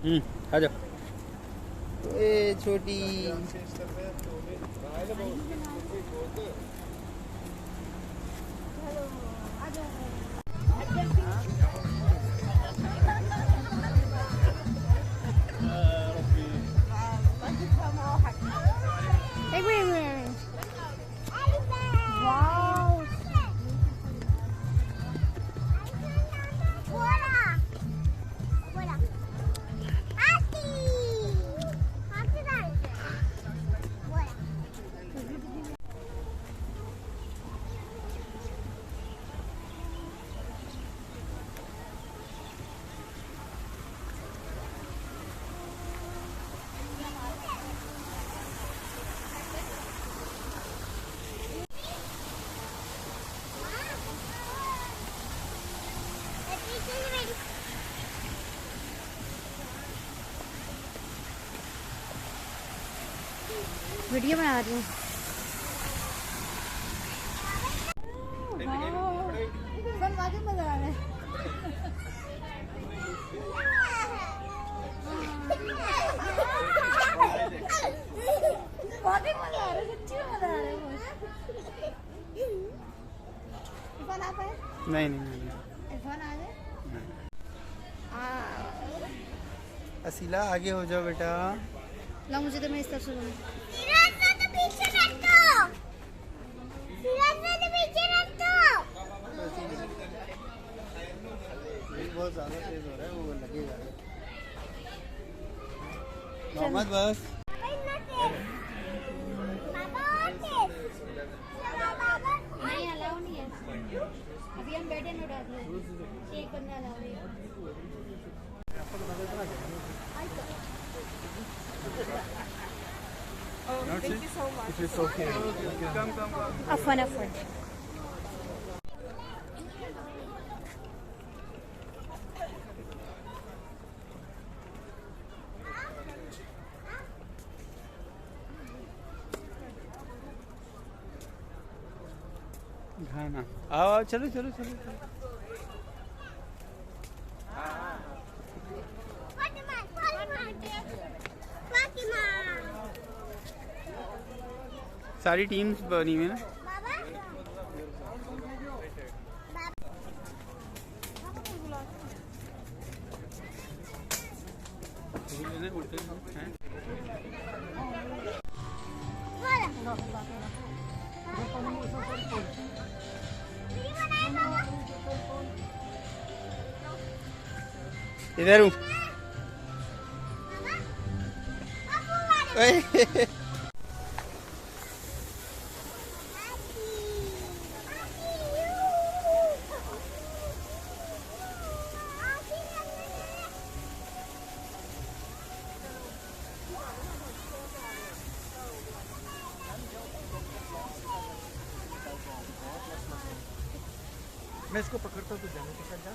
आ जाओ। ए छोटी एक मिनट वाओ वीडियो बना रही हूँ। मजा आ रहा है। बहुत ही मजा आ रहा है, सच्ची में मजा आ रहा है। इरफान आप है? नहीं नहीं इरफान आ जाए। असीला आगे हो जाओ बेटा। ला मुझे तो मैं इस तरफ से बहुत ज्यादा तेज हो रहा है, वो लगेगा। मोहम्मद बस नहीं अलाउ नहीं है अभी, हम बैठे नहीं उठा दिए, एक बंदा अलाउ नहीं है। Thank you so much. It's okay. Come. अफन घाना आओ, चलो। सारी टीम्स बनी हुई है ना। इधर हूँ। मैं इसको पकड़ता हूँ तो जाने के साथ जा।